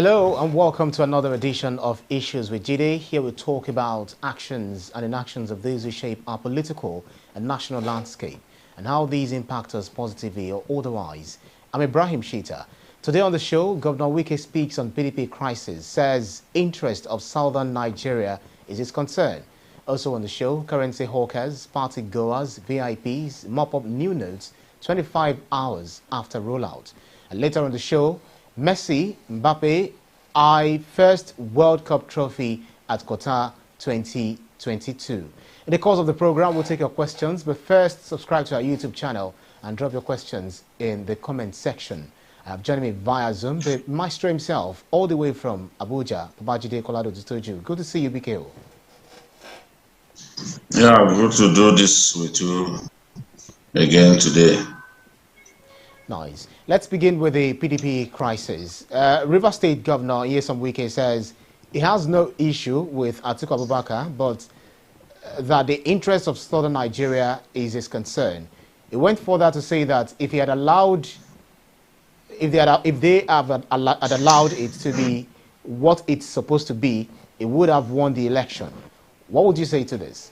Hello and welcome to another edition of Issues with Jide. Here we talk about actions and inactions of those who shape our political and national landscape and how these impact us positively or otherwise. I'm Ibrahim Shita. Today on the show, Governor Wike Speaks on PDP Crisis, says interest of southern Nigeria is his concern. Also on the show, currency hawkers, party goers, VIPs mop up new notes 25 hours after rollout. And later on the show, Messi, Mbappe, first World Cup trophy at Qatar 2022. In the course of the program, we'll take your questions, but first, subscribe to our YouTube channel and drop your questions in the comment section. Joining me via Zoom, the maestro himself, all the way from Abuja, Babajide Kolade-Otitoju. Good to see you, BKO. Yeah, good to do this with you again today. Nice. Let's begin with the PDP crisis. River State Governor Nyesom Wike says he has no issue with Atiku Abubakar, but that the interest of southern Nigeria is his concern. He went further to say that if they had allowed it to be what it's supposed to be, it would have won the election. What would you say to this?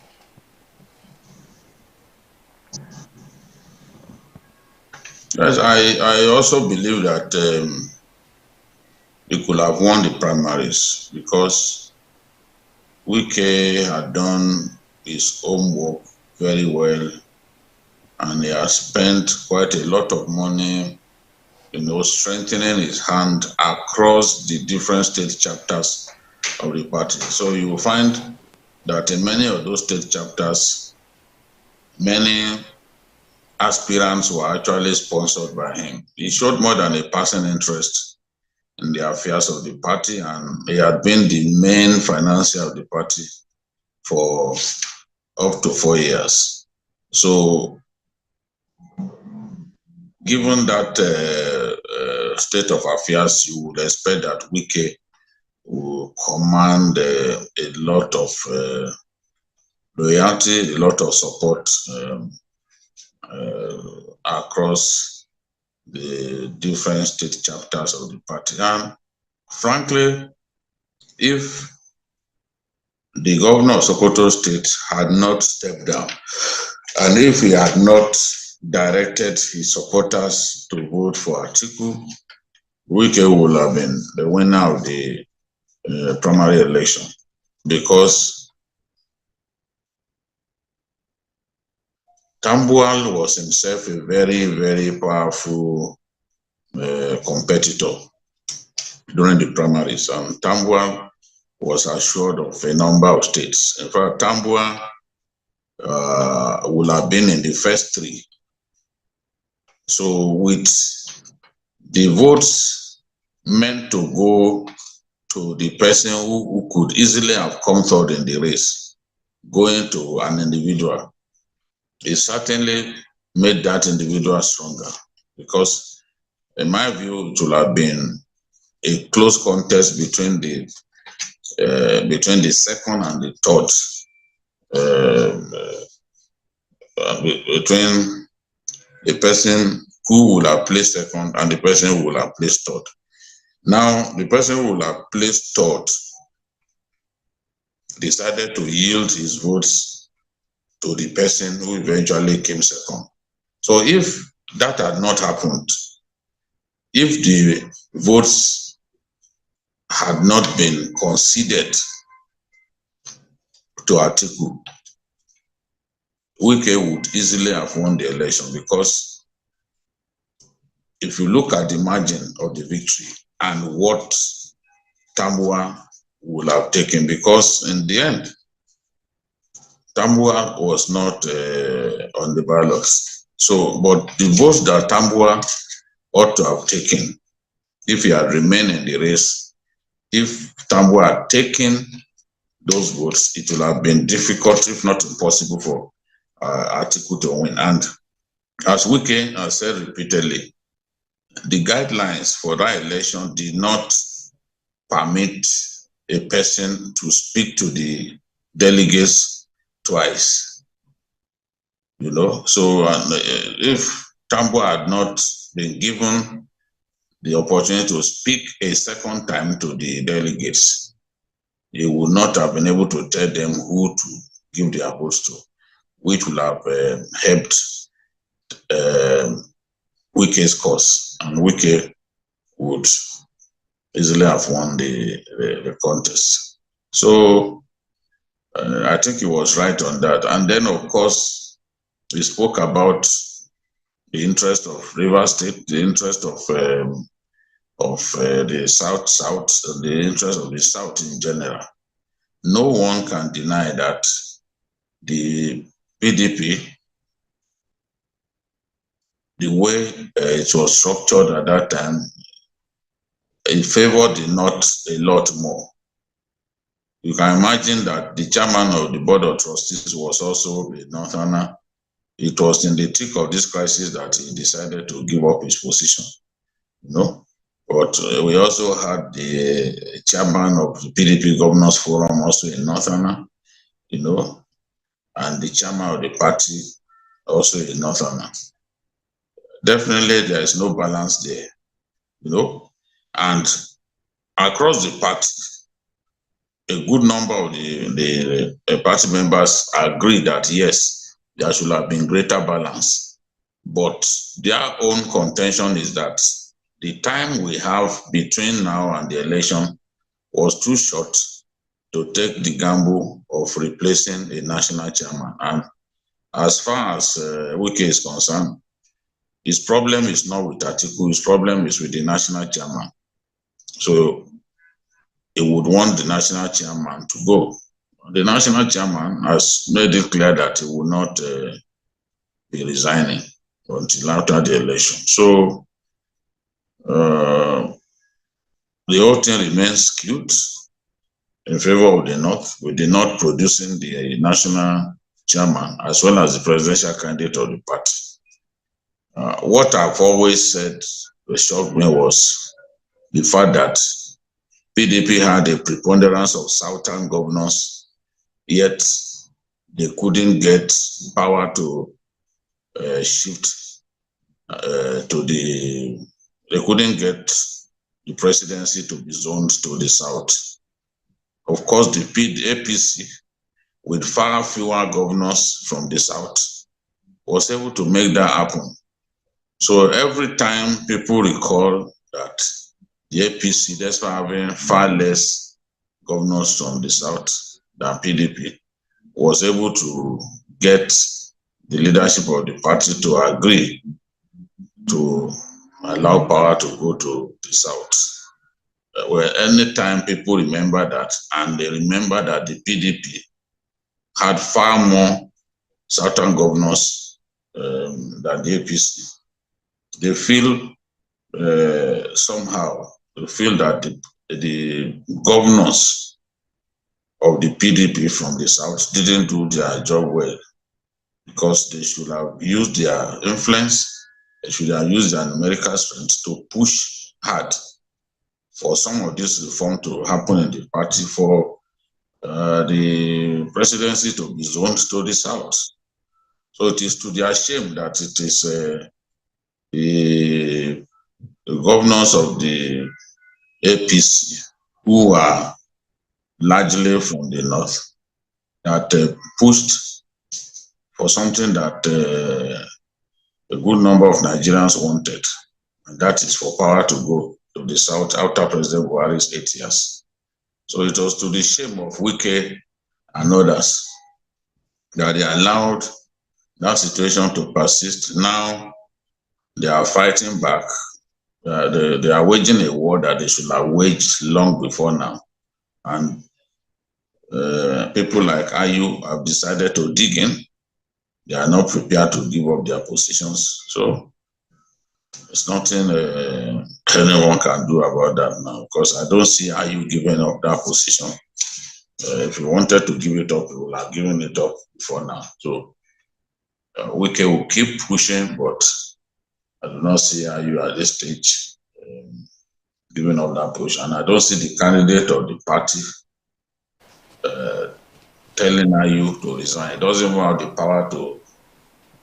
Yes, I also believe that he could have won the primaries because Wike had done his homework very well and he has spent quite a lot of money, strengthening his hand across the different state chapters of the party. So you will find that in many of those state chapters, many aspirants were actually sponsored by him. He showed more than a passing interest in the affairs of the party, and he had been the main financier of the party for up to 4 years. So, given that state of affairs, you would expect that Wike will command a lot of loyalty, a lot of support across the different state chapters of the party. And frankly, if the governor of Sokoto State had not stepped down, and if he had not directed his supporters to vote for Atiku, Wike would have been the winner of the primary election, because Tambuwal was himself a very, very powerful competitor during the primaries, and Tambuwal was assured of a number of states. In fact, Tambuwal would have been in the first three. So with the votes meant to go to the person who could easily have come third in the race, going to an individual, it certainly made that individual stronger, because in my view, it would have been a close contest between the second and the third, between the person who would have placed second and the person who would have placed third. Now, the person who would have placed third decided to yield his votes to the person who eventually came second. So if that had not happened, if the votes had not been conceded to Atiku, Wike would easily have won the election, because if you look at the margin of the victory and what Tambuwal would have taken, because in the end, Tambuwal was not on the ballots. So, but the votes that Tambuwal ought to have taken, if he had remained in the race, if Tambuwal had taken those votes, it would have been difficult, if not impossible, for Atiku to win. And as Wike has said repeatedly, the guidelines for that election did not permit a person to speak to the delegates twice, So if Tambuwal had not been given the opportunity to speak a second time to the delegates, he would not have been able to tell them who to give their votes to, which would have helped Wike's cause, and Wike would easily have won the contest. So I think he was right on that. And then, of course, he spoke about the interest of Rivers State, the interest of the South, the interest of the South in general. No one can deny that the PDP, the way it was structured at that time, it favored the North a lot more. You can imagine that the chairman of the board of trustees was also a Northerner. It was in the thick of this crisis that he decided to give up his position, But we also had the chairman of the PDP Governors Forum, also a Northerner, and the chairman of the party, also a Northerner. Definitely, there is no balance there, And across the party, a good number of the party members agree that yes, there should have been greater balance. But their own contention is that the time we have between now and the election was too short to take the gamble of replacing a national chairman. And as far as Wike is concerned, his problem is not with Atiku, his problem is with the national chairman. So he would want the national chairman to go. The national chairman has made it clear that he will not be resigning until after the election. So the whole thing remains skewed in favor of the North, with the North producing the national chairman as well as the presidential candidate of the party. What I've always said shocked me was the fact that PDP had a preponderance of southern governors, yet they couldn't get power to shift they couldn't get the presidency to be zoned to the south. Of course, the APC, with far fewer governors from the south, was able to make that happen. So every time people recall that the APC, despite having far less governors from the south than PDP, was able to get the leadership of the party to agree to allow power to go to the south. Well, anytime people remember that, and they remember that the PDP had far more southern governors than the APC, they feel somehow, they feel that the governors of the PDP from the south didn't do their job well, because they should have used their influence, they should have used their numerical strength to push hard for some of this reform to happen in the party, for the presidency to be zoned to the south. So it is to their shame that it is the governors of the APC, who are largely from the north, that pushed for something that a good number of Nigerians wanted, and that is for power to go to the south after President Buhari's 8 years. So it was to the shame of Wike and others that they allowed that situation to persist. Now they are fighting back. They are waging a war that they should have waged long before now. And people like Ayu have decided to dig in. They are not prepared to give up their positions. So there's nothing anyone can do about that now, because I don't see Ayu giving up that position. If he wanted to give it up, he would have given it up before now. So Wike will keep pushing, but I do not see Ayu at this stage giving up that push. And I don't see the candidate of the party telling Ayu to resign. It doesn't even have the power to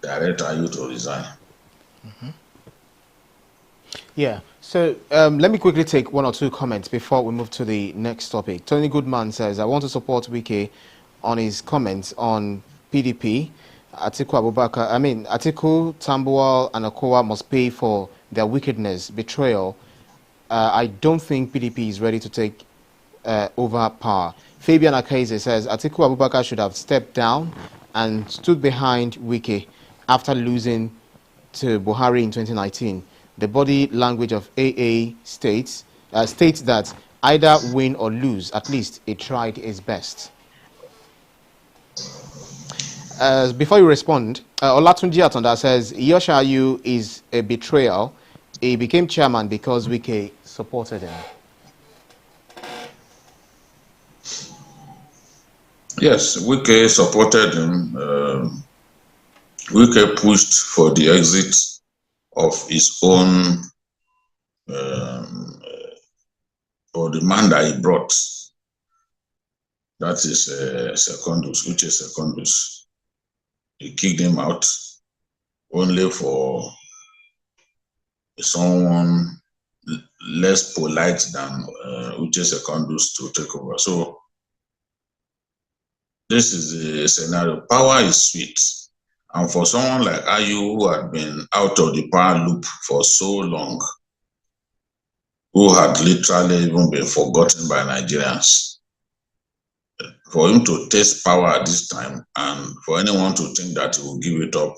direct Ayu to resign. Yeah. So let me quickly take one or two comments before we move to the next topic. Tony Goodman says, I want to support Wike on his comments on PDP. Atiku, Tambuwal, and Okowa must pay for their wickedness, betrayal. I don't think PDP is ready to take over power. Fabian Akaize says, Atiku Abubakar should have stepped down and stood behind Wike after losing to Buhari in 2019. The body language of AA states that either win or lose, at least it tried its best. Before you respond, Olatunji Atonda says, Yoshayu is a betrayal. He became chairman because Wike supported him. Yes, Wike supported him. Wike pushed for the exit of his own, or the man that he brought. That is Secondus, which is Secondus. He kicked him out only for someone less polite than Uche Secondus to take over. So this is the scenario. Power is sweet. And for someone like Ayu, who had been out of the power loop for so long, who had literally even been forgotten by Nigerians, for him to taste power at this time and for anyone to think that he will give it up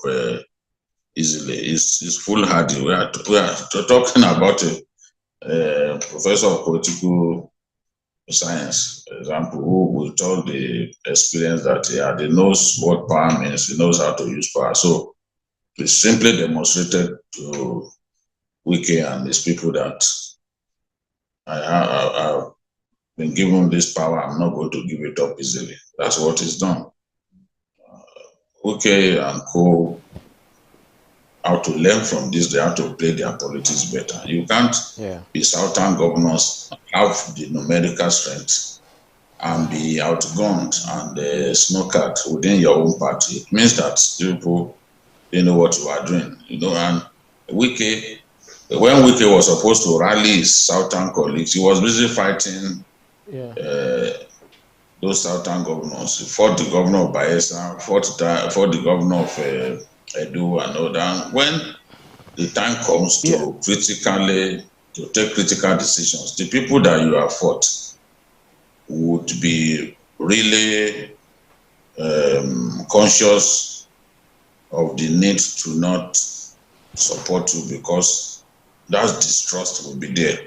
easily is foolhardy. We are talking about a professor of political science, for example, who will tell the experience that he knows what power means, he knows how to use power. So he simply demonstrated to Wike and his people that I've been given this power, I'm not going to give it up easily. That's what he's done. Wike and co how to learn from this, they have to play their politics better. You can't be southern governors, have the numerical strength, and be outgunned and snookered within your own party. It means that people didn't know what you are doing. And Wike, when Wike was supposed to rally his southern colleagues, he was busy fighting those southern governors. He fought the governor of Bayelsa, fought the governor of Edo and all that. When the time comes to take critical decisions, the people that you have fought would be really conscious of the need to not support you, because that distrust will be there.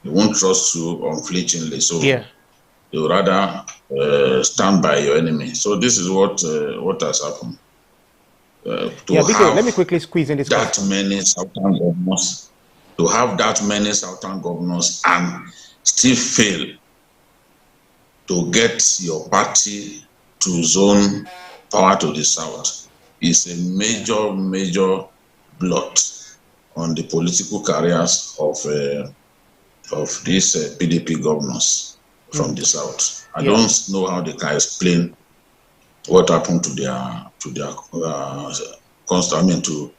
They won't trust you unflinchingly, so they will rather stand by your enemy. So this is what has happened. Let me quickly squeeze in this question. To have that many southern governors and still fail to get your party to zone power to the south is a major blot on the political careers of these PDP governors from the south. I don't know how they can explain what happened to to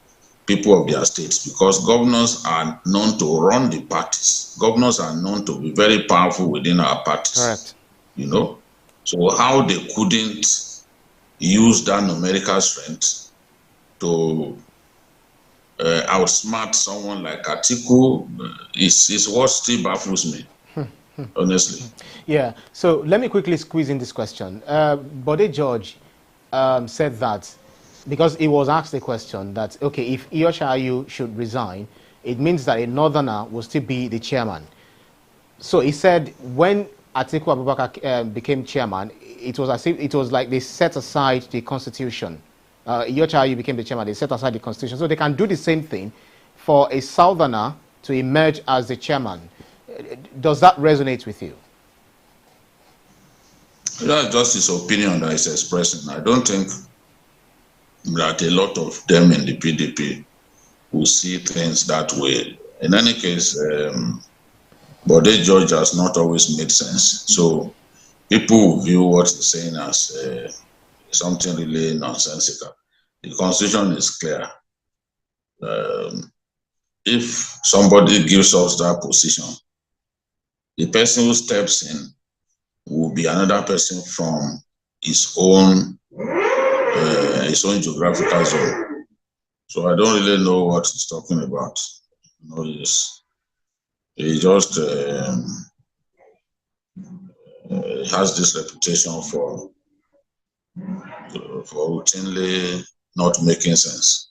people of their states, because governors are known to run the parties. Governors are known to be very powerful within our parties. Correct. So how they couldn't use that numerical strength to outsmart someone like Atiku is what still baffles me. Honestly. Yeah, so let me quickly squeeze in this question. Bode George said that, because he was asked a question that, okay, if Iyoshayu should resign, it means that a northerner will still be the chairman. So he said when Atiku Abubakar became chairman, it was as if it was like they set aside the constitution. Iyoshayu became the chairman, they set aside the constitution. So they can do the same thing for a southerner to emerge as the chairman. Does that resonate with you? That's just his opinion that he's expressing. I don't think that a lot of them in the PDP will see things that way. In any case, Bode George has not always made sense. So people view what he's saying as something really nonsensical. The constitution is clear. if somebody gives us that position, the person who steps in will be another person from his own geographical zone. So I don't really know what he's talking about. You know, he just has this reputation for routinely not making sense.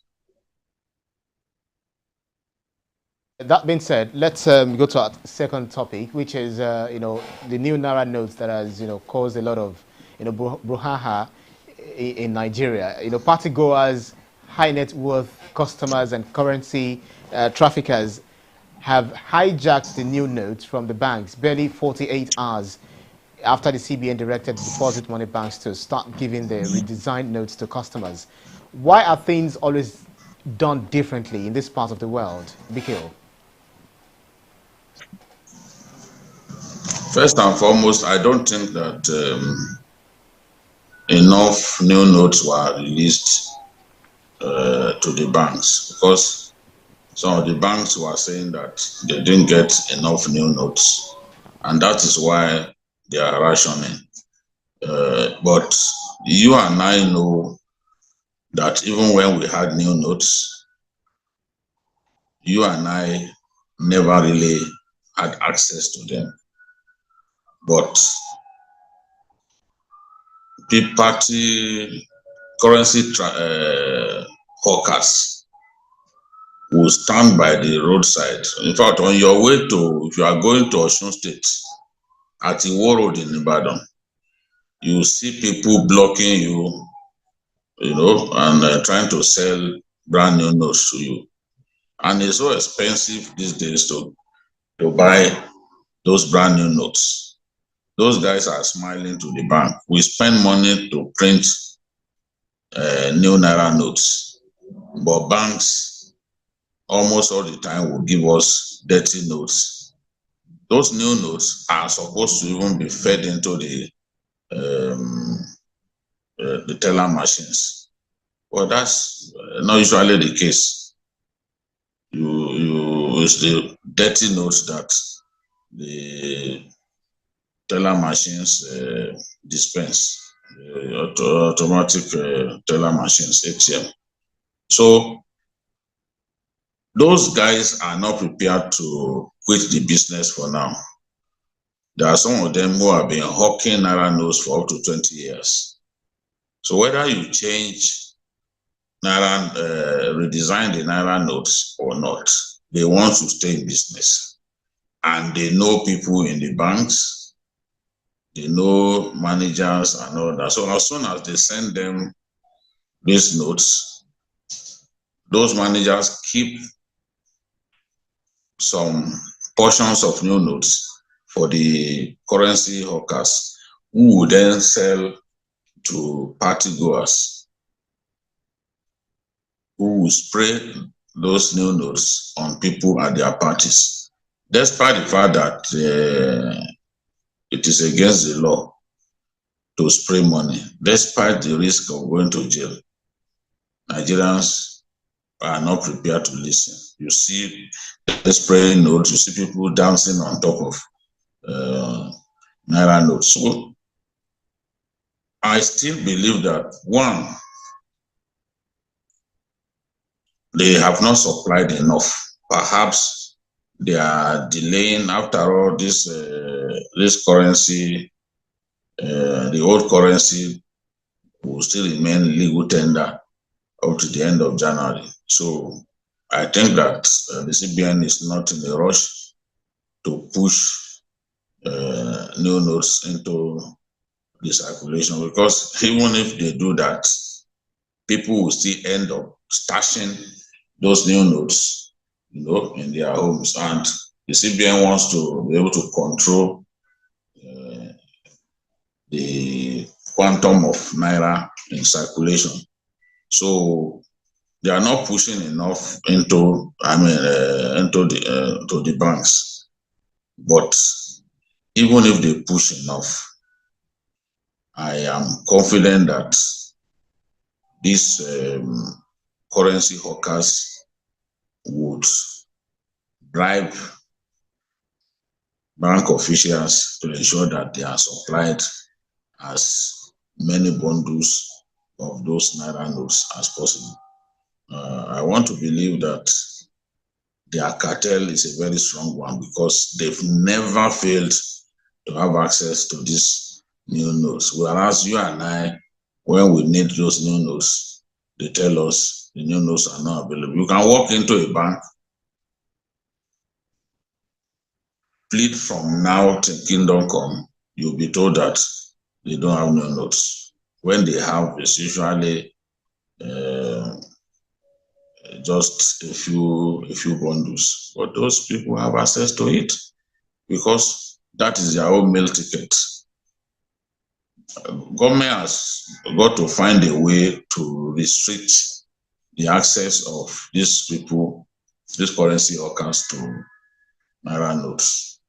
That being said, let's go to our second topic, which is the new naira notes that has caused a lot of brouhaha in Nigeria. Party goers, high net worth customers, and currency traffickers have hijacked the new notes from the banks barely 48 hours after the CBN directed deposit money banks to start giving the redesigned notes to customers. Why are things always done differently in this part of the world, Bikil? First and foremost, I don't think that enough new notes were released to the banks, because some of the banks were saying that they didn't get enough new notes, and that is why they are rationing. But you and I know that even when we had new notes, you and I never really had access to them. But party currency hawkers will stand by the roadside. In fact, on your way to, if you are going to Osun State, at Iwo Road in Ibadan, you see people blocking you, and trying to sell brand new notes to you. And it's so expensive these days to buy those brand new notes. Those guys are smiling to the bank. We spend money to print new naira notes, but banks almost all the time will give us dirty notes. Those new notes are supposed to even be fed into the teller machines. Well, that's not usually the case. It's the dirty notes that the teller machines dispense, automatic teller machines, ATM. So those guys are not prepared to quit the business for now. There are some of them who have been hawking naira notes for up to 20 years. So whether you change naira, redesign the naira notes or not, they want to stay in business. And they know people in the banks, they know managers and all that. So as soon as they send them these notes, those managers keep some portions of new notes for the currency hawkers, who will then sell to party goers, who will spray those new notes on people at their parties. Despite the fact that it is against the law to spray money, despite the risk of going to jail, Nigerians are not prepared to listen. You see the spraying notes, you see people dancing on top of naira notes. So I still believe that, one, they have not supplied enough. Perhaps they are delaying. After all, this currency, the old currency, will still remain legal tender up to the end of January. So I think that the CBN is not in a rush to push new notes into the circulation, because even if they do that, people will still end up stashing those new notes, in their homes. And the CBN wants to be able to control the quantum of naira in circulation. So they are not pushing enough into the banks. But even if they push enough, I am confident that these currency hawkers would bribe bank officials to ensure that they are supplied as many bundles of those naira notes as possible. I want to believe that their cartel is a very strong one because they've never failed to have access to these new notes. Whereas you and I, when we need those new notes, they tell us the new notes are not available. You can walk into a bank, plead from now till kingdom come, you'll be told that they don't have new notes. When they have, it's usually just a few bundles. But those people have access to it because that is their own meal ticket. Government has got to find a way to restrict the access of these people, these currency hawkers, to naira notes.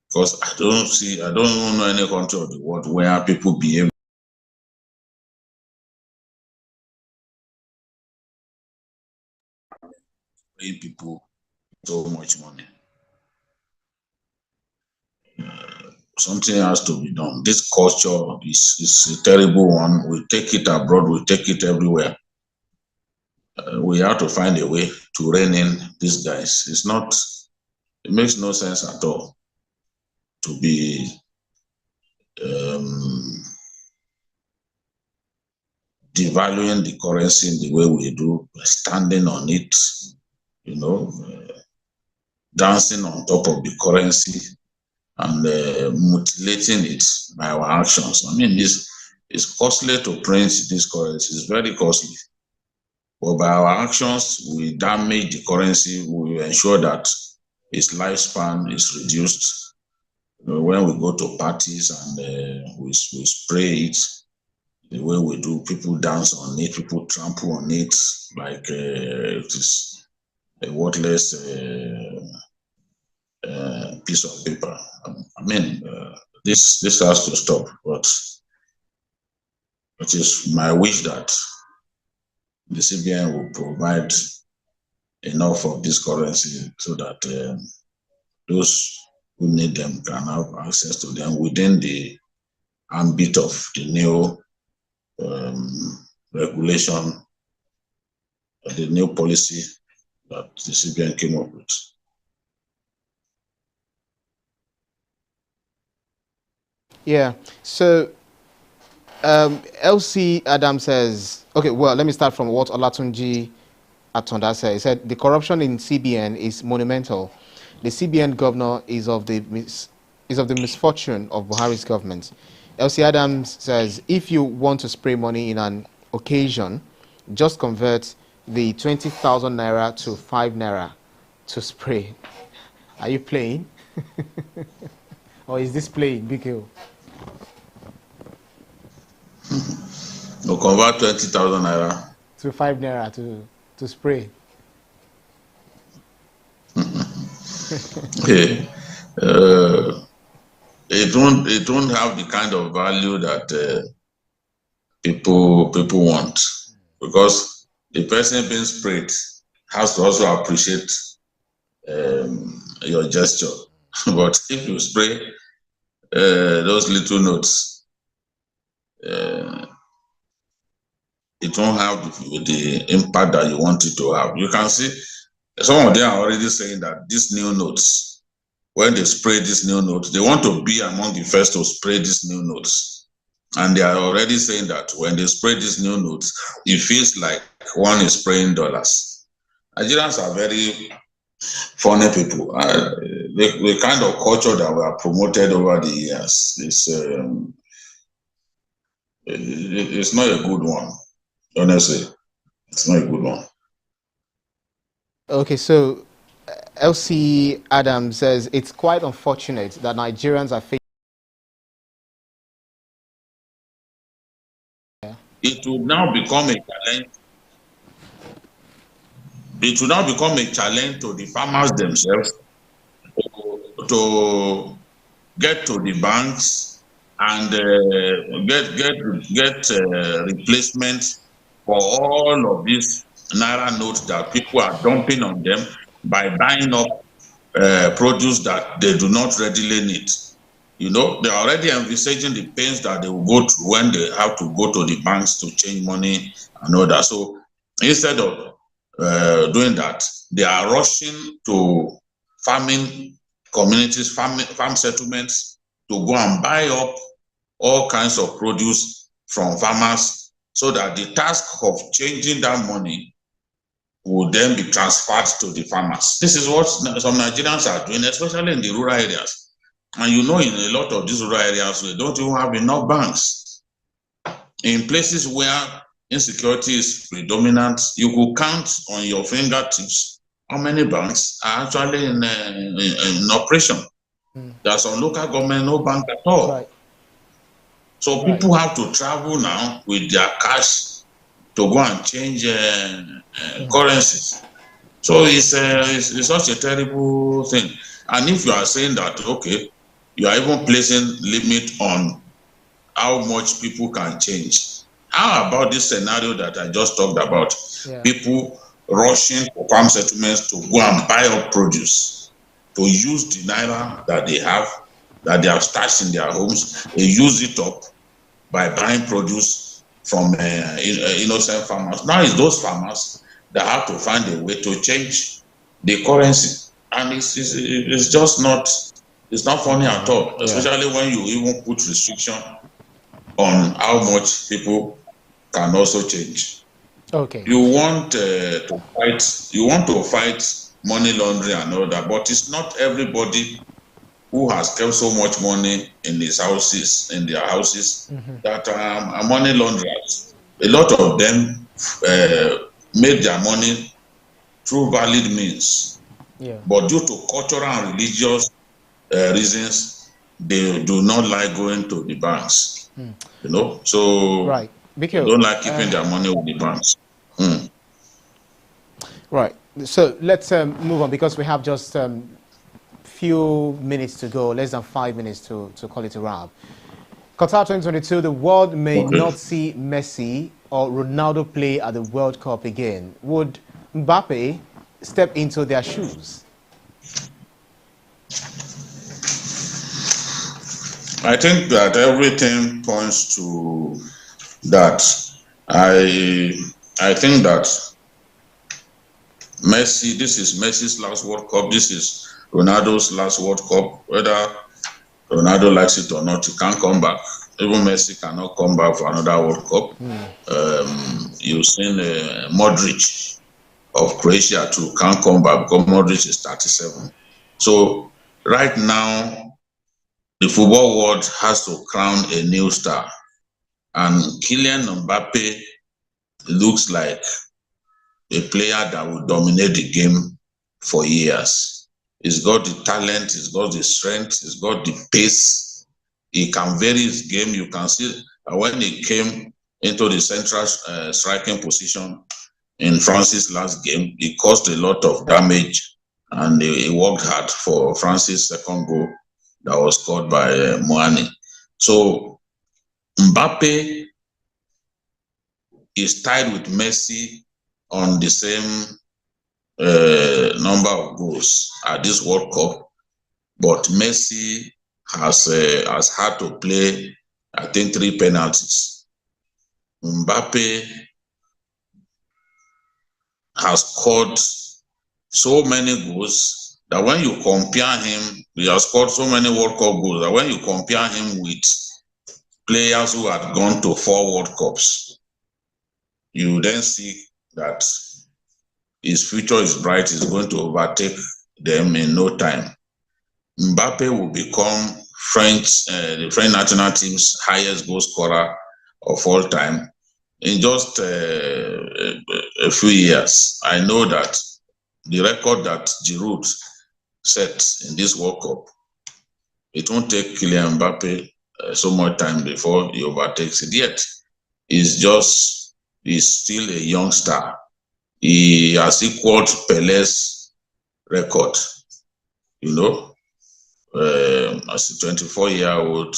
Because I don't know any country of the world where people behave paying people so much money. Something has to be done. This culture is a terrible one. We take it abroad, we take it everywhere. We have to find a way to rein in these guys. It makes no sense at all to be devaluing the currency in the way we do, standing on it, dancing on top of the currency and mutilating it by our actions. I mean, it's costly to print this currency. It's very costly. But by our actions, we damage the currency. We ensure that its lifespan is reduced. When we go to parties and we spray it, the way we do, people dance on it, people trample on it like it is a worthless piece of paper. I mean, this has to stop. But it is my wish that the CBN will provide enough of this currency so that those who need them can have access to them within the ambit of the new regulation, the new policy that the CBN came up with. Yeah. So LC Adam says, okay, well, let me start from what Olatunji Atonda said. He said the corruption in CBN is monumental. The CBN governor is of the misfortune of Buhari's government. LC Adams says if you want to spray money in an occasion, just convert the 20,000 naira to 5 naira to spray. Are you playing? Or is this playing, BKO? No, convert 20,000 naira to 5 naira to spray. Okay. It won't have the kind of value that people want, because the person being sprayed has to also appreciate your gesture. But if you spray those little notes, it won't have the impact that you want it to have. You can see some of them are already saying that these new notes, when they spray these new notes, they want to be among the first to spray these new notes. And they are already saying that when they spray these new notes, it feels like one is spraying dollars. Nigerians are very funny people. The kind of culture that we have promoted over the years it's not a good one. Honestly, it's not a good one. Okay, so LC Adams says it's quite unfortunate that Nigerians are facing. It will now become a challenge. It will now become a challenge to the farmers themselves to get to the banks and get replacement for all of these naira notes that people are dumping on them by buying up produce that they do not readily need. You know, they're already envisaging the pains that they will go through when they have to go to the banks to change money and all that. So instead of doing that, they are rushing to farming communities, farm settlements to go and buy up all kinds of produce from farmers, so that the task of changing that money will then be transferred to the farmers. This is what some Nigerians are doing, especially in the rural areas. And you know, in a lot of these rural areas, we don't even have enough banks. In places where insecurity is predominant, you could count on your fingertips how many banks are actually in operation. There's some local government, no bank at all. Right. So people have to travel now with their cash to go and change currencies. So it's such a terrible thing. And if you are saying that, okay, you are even placing limit on how much people can change. How about this scenario that I just talked about? Yeah. People rushing for farm settlements to go and buy up produce, to use the naira that they have stashed in their homes, they use it up by buying produce from innocent farmers. Now it's those farmers that have to find a way to change the currency. And it's just not, it's not funny at all, especially when you even put restriction on how much people can also change. Okay. You want to fight money laundering and all that, but it's not everybody who has kept so much money in their houses, that are money launderers. A lot of them made their money through valid means. Yeah. But due to cultural and religious reasons, they do not like going to the banks. You know, so they don't like keeping their money with the banks. Right. So let's move on, because we have just few minutes to go, less than 5 minutes to call it a wrap. Qatar 2022, the world may not see Messi or Ronaldo play at the World Cup again. Would Mbappe step into their shoes? I think that everything points to that. I think that Messi, this is Messi's last World Cup. This is Ronaldo's last World Cup. Whether Ronaldo likes it or not, he can't come back. Even Messi cannot come back for another World Cup. You've seen Modric of Croatia too can't come back because Modric is 37. So right now, the football world has to crown a new star. And Kylian Mbappe looks like a player that will dominate the game for years. He's got the talent, he's got the strength, he's got the pace. He can vary his game. You can see that when he came into the central striking position in France's last game, he caused a lot of damage, and he worked hard for France's second goal that was scored by Moani. So Mbappe is tied with Messi on the same number of goals at this World Cup, but Messi has had to play, I think, 3 penalties. Mbappe has scored so many goals that when you compare him, he has scored so many World Cup goals that when you compare him with players who had gone to 4 World Cups, you then see that his future is bright. He's going to overtake them in no time. Mbappe will become the French national team's highest goal scorer of all time in just a few years. I know that the record that Giroud set in this World Cup, it won't take Kylian Mbappe so much time before he overtakes it. Yet, he's still a young star. He has equaled Pele's record, you know, as a 24-year-old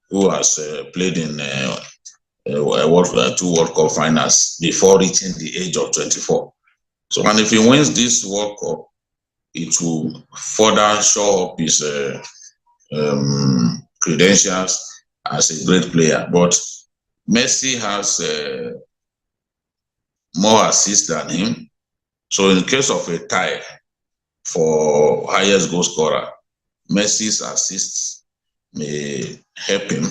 who has played in 2 World Cup finals before reaching the age of 24. So, and if he wins this World Cup, it will further show up his credentials as a great player. But Messi has more assists than him. So in case of a tie for highest goal scorer, Messi's assists may help him,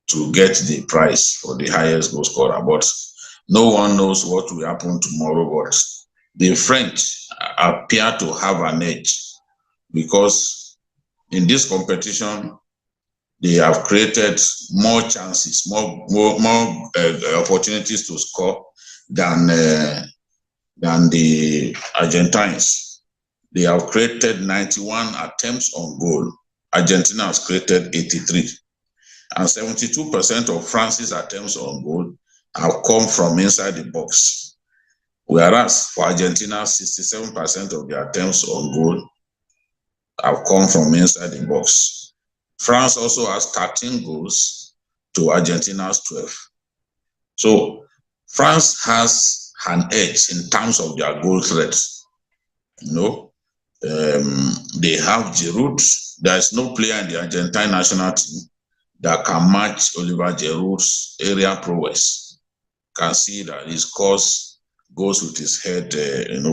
to get the prize for the highest goal scorer. But no one knows what will happen tomorrow. But the French appear to have an edge because in this competition, they have created more chances, more opportunities to score than the Argentines. They have created 91 attempts on goal. Argentina has created 83. And 72% of France's attempts on goal have come from inside the box. Whereas for Argentina, 67% of the attempts on goal have come from inside the box. France also has 13 goals to Argentina's 12. So France has an edge in terms of their goal threats. They have Giroud. There is no player in the Argentine national team that can match Oliver Giroud's area prowess. Can see that his course goes with his head,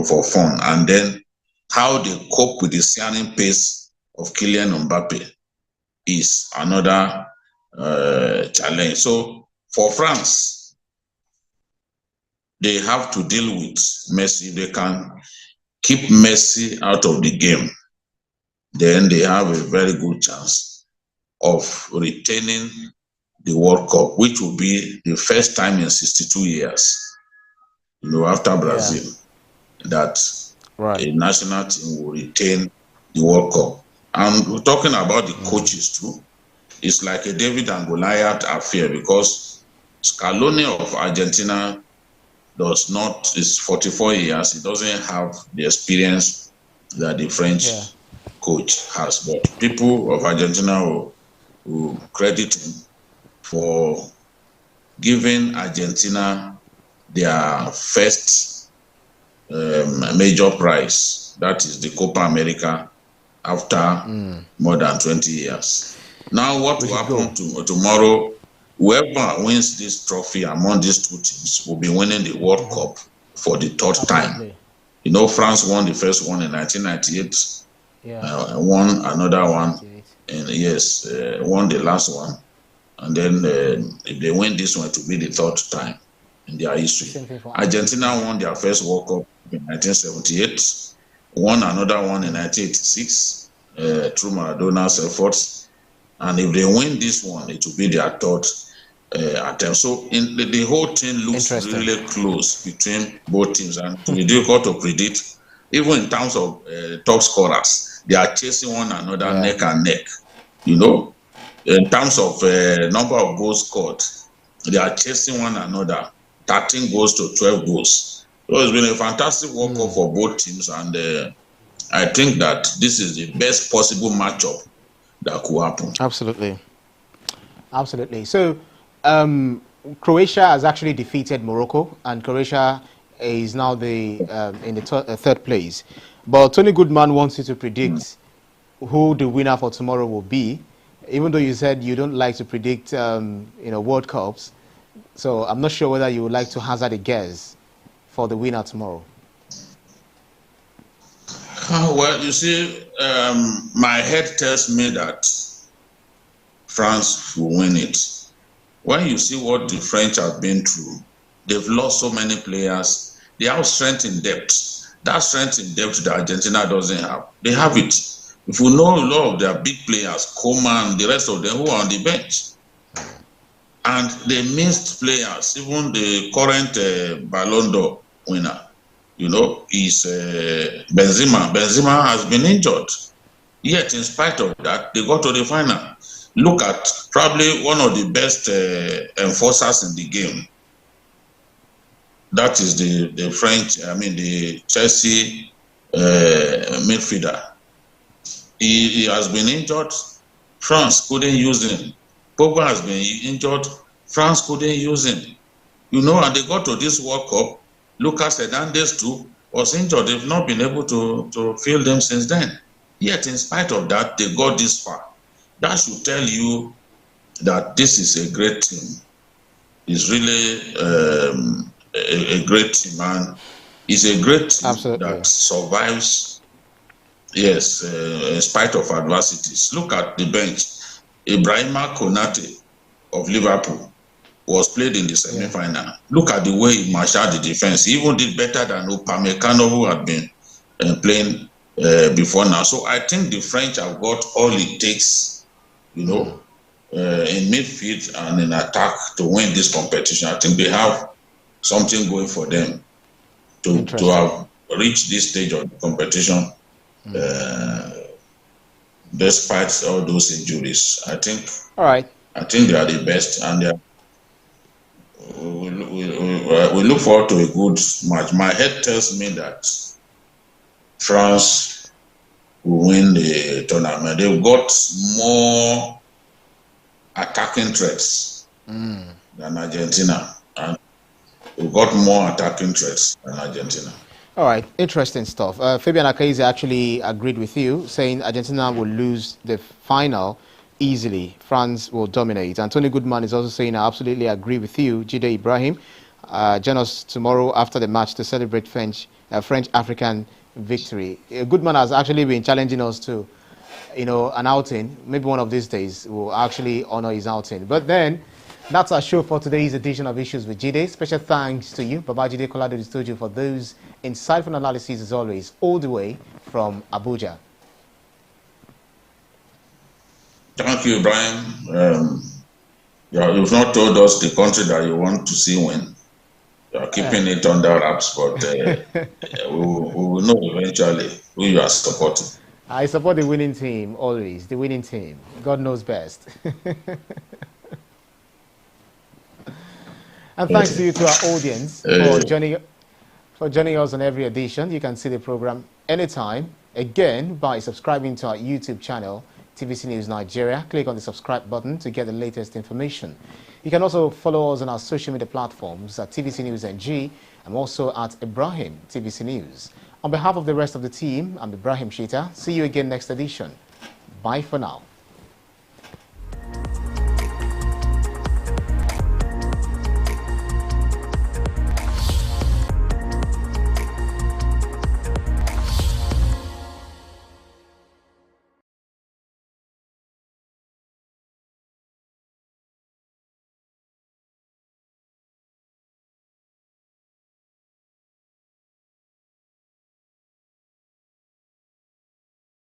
for fun. And then how they cope with the searing pace of Kylian Mbappe is another challenge. So for France, they have to deal with Messi. They can keep Messi out of the game. Then they have a very good chance of retaining the World Cup, which will be the first time in 62 years, after Brazil, that a national team will retain the World Cup. And we're talking about the coaches too. It's like a David and Goliath affair because Scaloni of Argentina is 44 years. He doesn't have the experience that the French coach has. But people of Argentina will credit him for giving Argentina their first major prize. That is the Copa America after more than 20 years. Now what will happen tomorrow? Whoever wins this trophy among these two teams will be winning the World Cup for the third time. France won the first one in 1998, won another one, and won the last one. And then if they win this one, it will be the third time in their history. Argentina won their first World Cup in 1978, won another one in 1986 through Maradona's efforts. And if they win this one, it will be their third attempt. So the whole thing looks really close between both teams, and it will be difficult to predict. Even in terms of top scorers, they are chasing one another neck and neck. In terms of number of goals scored, they are chasing one another, 13 goals to 12 goals. So it's been a fantastic World Cup for both teams, and I think that this is the best possible matchup that could happen. Absolutely. So Croatia has actually defeated Morocco, and Croatia is now in the third place. But Tony Goodman wants you to predict who the winner for tomorrow will be, even though you said you don't like to predict World Cups. So I'm not sure whether you would like to hazard a guess for the winner tomorrow. Well, you see, my head tells me that France will win it. When you see what the French have been through, they've lost so many players. They have strength in depth. That strength in depth that Argentina doesn't have. They have it. If you know a lot of their big players, Coman, the rest of them who are on the bench, and they missed players, even the current Ballon d'Or winner, is Benzema. Benzema has been injured. Yet, in spite of that, they got to the final. Look at probably one of the best enforcers in the game. That is the Chelsea midfielder. He has been injured. France couldn't use him. Pogba has been injured. France couldn't use him. And they got to this World Cup. Lucas Hernandez too was injured. They've not been able to field them since then. Yet, in spite of that, they got this far. That should tell you that this is a great team. It's really a great team, and it's a great team Absolutely. that survives, yes, in spite of adversities. Look at the bench. Ibrahima Konate of Liverpool was played in the semi-final. Yeah. Look at the way he marshaled the defense. He even did better than Upamecano, who had been playing before now. So I think the French have got all it takes, you know, in midfield and in attack to win this competition. I think they have something going for them to have reached this stage of the competition despite all those injuries. I think. All right. I think they are the best, and they are. We look forward to a good match. My head tells me that France will win the tournament. They've got more attacking threats than Argentina, and we've got more attacking threats than Argentina. All right, interesting stuff. Fabian Akaize actually agreed with you, saying Argentina will lose the final easily. France will dominate. And Tony Goodman is also saying, I absolutely agree with you. Jide Ibrahim, join us tomorrow after the match to celebrate French-African victory. Goodman has actually been challenging us to, you know, an outing. Maybe one of these days we'll actually honor his outing. But then, that's our show for today's edition of Issues with Jide. Special thanks to you, Babajide Kolade-Otitoju, for those insightful analyses as always, all the way from Abuja. Thank you, Brian. You've not told us the country that you want to see win. You are keeping it under wraps, but we will know eventually who you are supporting. I support the winning team, always. The winning team. God knows best. And thanks to you, to our audience, for joining us on every edition. You can see the program anytime, again, by subscribing to our YouTube channel, TVC News Nigeria. Click on the subscribe button to get the latest information. You can also follow us on our social media platforms at TVC News NG and also at Ibrahim TVC News. On behalf of the rest of the team, I'm Ibrahim Shita. See you again next edition. Bye for now.